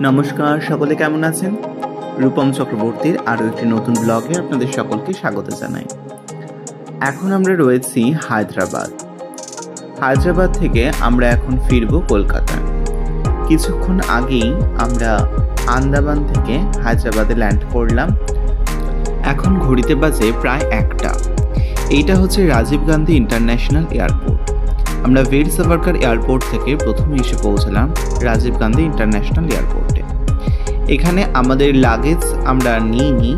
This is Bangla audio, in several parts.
নমস্কার, সকলে কেমন আছেন? রূপম চক্রবর্তীর আরও একটি নতুন ব্লগে আপনাদের সকলকে স্বাগত জানাই। এখন আমরা রয়েছি হায়দ্রাবাদ থেকে আমরা এখন ফিরব কলকাতায়। কিছুক্ষণ আগেই আমরা আন্দামান থেকে হায়দ্রাবাদে ল্যান্ড করলাম। এখন ঘড়িতে বাজে প্রায় 1টা। এইটা হচ্ছে রাজীব গান্ধী ইন্টারন্যাশনাল এয়ারপোর্ট। আমরা বীর সাভারকার এয়ারপোর্ট থেকে প্রথমে এসে পৌঁছলাম রাজীব গান্ধী ইন্টারন্যাশনাল এয়ারপোর্টে। এখানে আমাদের লাগেজ আমরা নিইনি,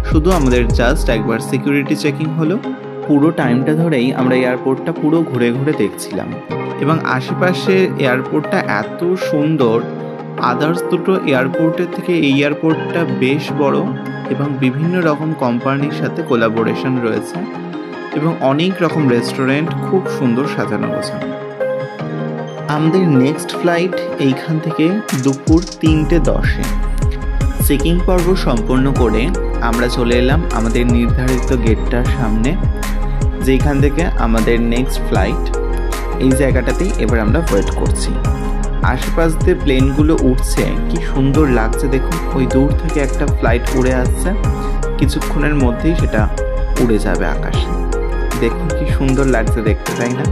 শুধু আমাদের জাস্ট একবার সিকিউরিটি চেকিং হলো। পুরো টাইমটা ধরেই আমরা এয়ারপোর্টটা পুরো ঘুরে ঘুরে দেখছিলাম এবং আশেপাশে এয়ারপোর্টটা এত সুন্দর। আদার্স দুটো এয়ারপোর্টের থেকে এই এয়ারপোর্টটা বেশ বড় এবং বিভিন্ন রকম কোম্পানির সাথে কোলাবোরেশন রয়েছে এবং অনেক রকম রেস্টুরেন্ট খুব সুন্দর সাজানো গোছানো। আমাদের নেক্সট ফ্লাইট এইখান থেকে দুপুর 3:10-এ। চেকিং পর্ব সম্পন্ন করে আমরা চলে এলাম আমাদের নির্ধারিত গেটটার সামনে, যেখান থেকে আমাদের নেক্সট ফ্লাইট। এই জায়গাটাতেই এবার আমরা ওয়েট করছি। আশেপাশ দিয়ে প্লেনগুলো উঠছে, কি সুন্দর লাগছে দেখুন। ওই দূর থেকে একটা ফ্লাইট উড়ে আসছে, কিছুক্ষণের মধ্যেই সেটা উড়ে যাবে আকাশে। দেখুন কি সুন্দর লাগছে দেখতে, তাই না?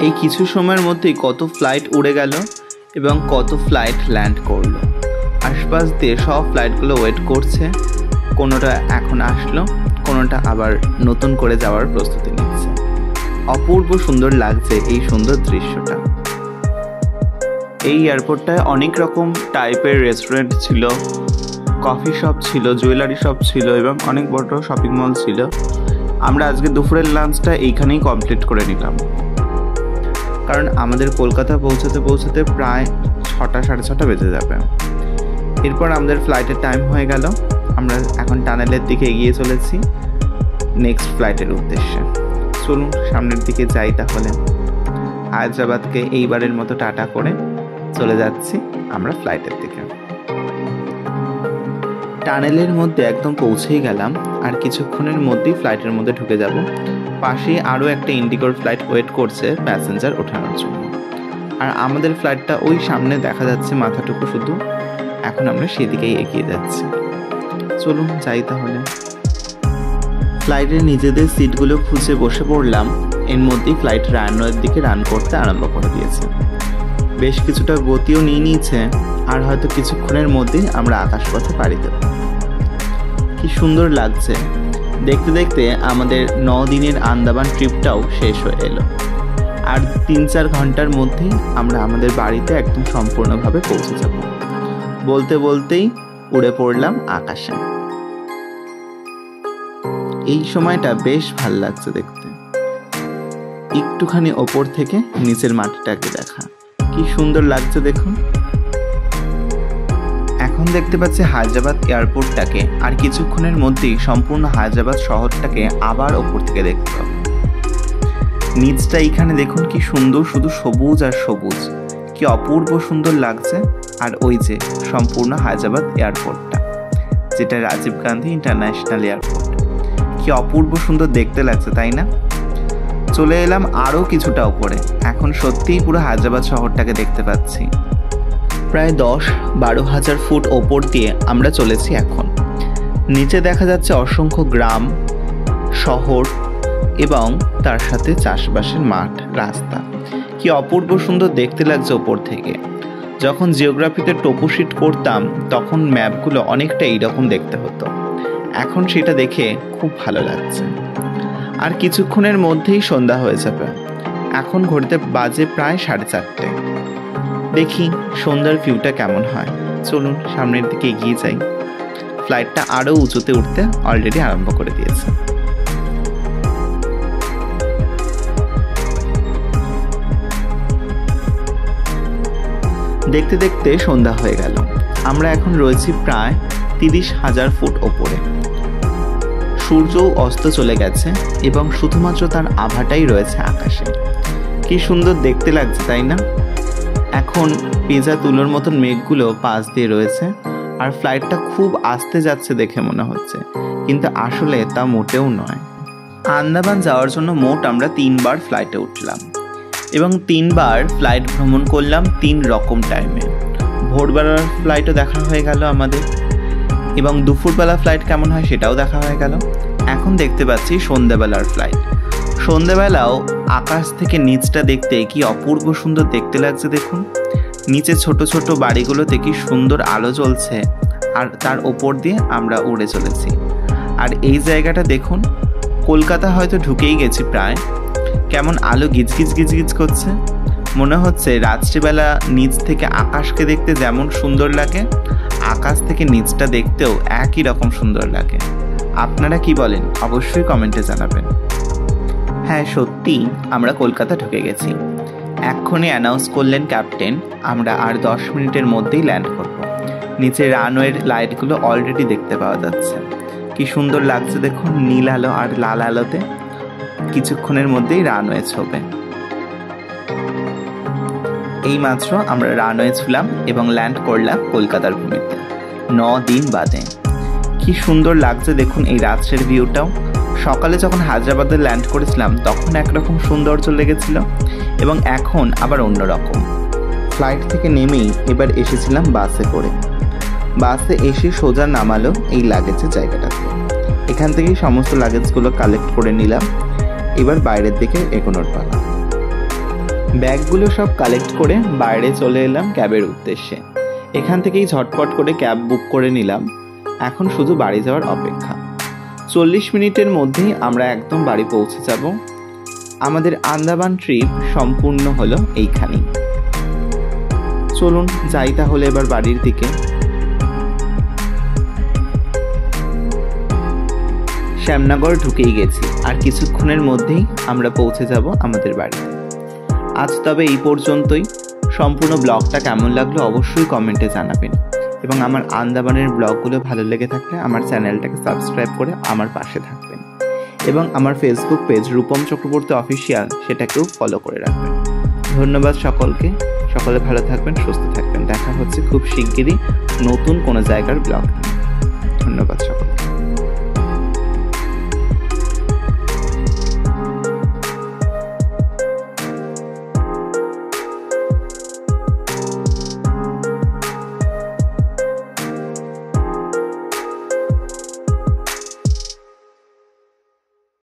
এই কিছু সময়ের মধ্যেই কত ফ্লাইট উড়ে গেল এবং কত ফ্লাইট ল্যান্ড করলো। আশপাশ দিয়ে সব ফ্লাইটগুলো ওয়েট করছে, কোনোটা এখন আসলো, কোনোটা আবার নতুন করে যাওয়ার প্রস্তুতি নিচ্ছে। অপূর্ব সুন্দর লাগছে এই সুন্দর দৃশ্যটা। এই এয়ারপোর্টটায় অনেক রকম টাইপের রেস্টুরেন্ট ছিল, কফি শপ ছিল, জুয়েলারি শপ ছিল এবং অনেক বড় শপিং মল ছিল। আমরা আজকে দুপুরের লাঞ্চটা এইখানেই কমপ্লিট করে নিলাম, কারণ আমাদের কলকাতা পৌঁছাতে প্রায় 6টা 6:30 বেজে যাবে। এরপর আমাদের ফ্লাইটের টাইম হয়ে গেল। আমরা এখন টানেলের দিকে এগিয়ে চলেছি নেক্সট ফ্লাইটের উদ্দেশ্যে। চলুন সামনের দিকে যাই তাহলে। হায়দ্রাবাদকে এইবারের মতো টাটা করে চলে যাচ্ছি আমরা ফ্লাইটের দিকে। টানেলের মধ্যে একদম পৌঁছেই গেলাম, আর কিছুক্ষণের মধ্যেই ফ্লাইটের মধ্যে ঢুকে যাব। পাশেই আরও একটা ইন্ডিগোর ফ্লাইট ওয়েট করছে প্যাসেঞ্জার ওঠানোর জন্য, আর আমাদের ফ্লাইটটা ওই সামনে দেখা যাচ্ছে মাথাটুকু শুধু। এখন আমরা সেদিকেই এগিয়ে যাচ্ছি। চলুন যাই তাহলে। ফ্লাইটের নিজেদের সিটগুলো খুঁজে বসে পড়লাম। এর মধ্যেই ফ্লাইট রানওয়ের দিকে রান করতে আরম্ভ করে দিয়েছে। বেশ কিছুটা গতিও নিয়ে নিয়েছে, আর হয়তো কিছুক্ষণের মধ্যেই আমরা আকাশপথে পাড়ি দেব। কি সুন্দর লাগছে দেখতে দেখতে। আমাদের 9 দিনের আন্দামান ট্রিপটাও শেষ হয়ে এলো, আর 3-4 ঘন্টার মধ্যেই আমরা আমাদের বাড়িতে একদম সম্পূর্ণভাবে পৌঁছে যাব। বলতে বলতেই উড়ে পড়লাম আকাশে। এই সময়টা বেশ ভাল লাগছে দেখতে। একটুখানি ওপর থেকে নিচের মাটিটাকে দেখা, কি সুন্দর লাগছে দেখুন। এখন দেখতে পাচ্ছি হায়দ্রাবাদ এয়ারপোর্টটাকে, আর কিছুক্ষণের মধ্যেই সম্পূর্ণ হায়দ্রাবাদ শহরটাকে আবার ওপর থেকে দেখতে পাবো। নিচটা এইখানে দেখুন কি সুন্দর, শুধু সবুজ আর সবুজ, কি অপূর্ব সুন্দর লাগছে। আর ওই যে সম্পূর্ণ হায়দ্রাবাদ এয়ারপোর্টটা, যেটা রাজীব গান্ধী ইন্টারন্যাশনাল এয়ারপোর্ট, কি অপূর্ব সুন্দর দেখতে লাগছে, তাই না? চলে এলাম আরও কিছুটা উপরে। এখন সত্যিই পুরো হায়দ্রাবাদ শহরটাকে দেখতে পাচ্ছি। প্রায় 10-12 হাজার ফুট ওপর দিয়ে আমরা চলেছি এখন। নিচে দেখা যাচ্ছে অসংখ্য গ্রাম, শহর এবং তার সাথে চাষবাসের মাঠ, রাস্তা। কি অপূর্ব সুন্দর দেখতে লাগছে ওপর থেকে। যখন জিওগ্রাফিতে টোপোশিট করতাম তখন ম্যাপগুলো অনেকটা এইরকম দেখতে হতো। এখন সেটা দেখে খুব ভালো লাগছে। আর কিছুক্ষণের মধ্যেই সন্ধ্যা হয়ে যাবে। এখন ঘড়িতে বাজে প্রায় 4:30। দেখি সন্ধ্যার ভিউটা কেমন হয়। চলুন সামনের দিকে এগিয়ে যাই। ফ্লাইটটা আরও উঁচুতে উঠতে অলরেডি আরম্ভ করে দিয়েছে। দেখতে দেখতে সন্ধ্যা হয়ে গেল। আমরা এখন রয়েছি প্রায় 30,000 ফুট ওপরে। সূর্যও অস্ত চলে গেছে এবং শুধুমাত্র তার আভাটাই রয়েছে আকাশে। কি সুন্দর দেখতে লাগছে, তাই না? এখন পেঁজা তুলোর মতন মেঘগুলো পাশ দিয়ে রয়েছে, আর ফ্লাইটটা খুব আস্তে যাচ্ছে দেখে মনে হচ্ছে, কিন্তু আসলে তা মোটেও নয়। আন্দামান যাওয়ার জন্য মোট আমরা 3 বার ফ্লাইটে উঠলাম এবং 3 বার ফ্লাইট ভ্রমণ করলাম 3 রকম টাইমে। ভোরবেলার ফ্লাইটও দেখা হয়ে গেল আমাদের এবং দুপুরবেলা ফ্লাইট কেমন হয় সেটাও দেখা হয়ে গেল। এখন দেখতে পাচ্ছি সন্ধ্যাবেলার ফ্লাইট। সন্ধ্যাবেলাও আকাশ থেকে নিচটা দেখতে কি অপূর্ব সুন্দর দেখতে লাগছে দেখুন। নিচে ছোট ছোট বাড়িগুলোতে কি সুন্দর আলো জ্বলছে আর তার ওপর দিয়ে আমরা উড়ে চলেছি। আর এই জায়গাটা দেখুন, কলকাতা হয়তো ঢুকেই গেছি প্রায়। কেমন আলো গিজগিজ গিজগিজ করছে, মনে হচ্ছে রাত্রিবেলা নিচ থেকে আকাশকে দেখতে যেমন সুন্দর লাগে, আকাশ থেকে নিচটা দেখতেও একই রকম সুন্দর লাগে। আপনারা কি বলেন অবশ্যই কমেন্টে জানাবেন। হ্যাঁ, সত্যি আমরা কলকাতা ঢুকে গেছি। এক্ষুনি অ্যানাউন্স করলেন ক্যাপ্টেন, আমরা আর 10 মিনিটের মধ্যেই ল্যান্ড করব। নিচে রানওয়ের লাইটগুলো অলরেডি দেখতে পাওয়া যাচ্ছে। কি সুন্দর লাগছে দেখুন, নীল আলো আর লাল আলোতে। কিছুক্ষণের মধ্যেই রানওয়ে ছবে। এইমাত্র আমরা রানওয়ে ছুলাম এবং ল্যান্ড করলাম কলকাতার ভূমিতে 9 দিন বাদে। কি সুন্দর লাগছে দেখুন এই রাত্রের ভিউটাও। সকালে যখন হায়দ্রাবাদে ল্যান্ড করেছিলাম তখন একরকম সৌন্দর্য লেগেছিল এবং এখন আবার অন্যরকম। ফ্লাইট থেকে নেমেই এবার এসেছিলাম বাসে করে। বাসে এসে সোজা নামালো এই লাগেজের জায়গাটাতে। এখান থেকেই সমস্ত লাগেজগুলো কালেক্ট করে নিলাম। এবার বাইরের দিকে এগোনোর পালা। ব্যাগগুলো সব কালেক্ট করে বাইরে চলে এলাম ক্যাবের উদ্দেশ্যে। এখান থেকেই ঝটপট করে ক্যাব বুক করে নিলাম। এখন শুধু বাড়ি যাওয়ার অপেক্ষা। 40 মিনিটের মধ্যেই আমরা একদম বাড়ি পৌঁছে যাব। আমাদের আন্দামান ট্রিপ সম্পূর্ণ হলো এইখানেই। চলুন যাই তাহলে এবার বাড়ির দিকে। শ্যামনগর ঢুকেই গেছি, আর কিছুক্ষণের মধ্যেই আমরা পৌঁছে যাব আমাদের বাড়িতে। আজ তবে এই পর্যন্তই। সম্পূর্ণ ব্লগটা কেমন লাগলো অবশ্যই কমেন্টে জানাবেন এবং আমার আন্দামানের ব্লগগুলো ভালো লেগে থাকলে আমার চ্যানেলটাকে সাবস্ক্রাইব করে আমার পাশে থাকবেন এবং আমার Facebook page Rupam Chakraborty official সেটাকেও ফলো করে রাখবেন। ধন্যবাদ সকলকে। সকলে ভালো থাকবেন, সুস্থ থাকবেন। দেখা হচ্ছে খুব শিগগিরই নতুন কোনো জায়গার ব্লগ নিয়ে। ধন্যবাদ সকলকে।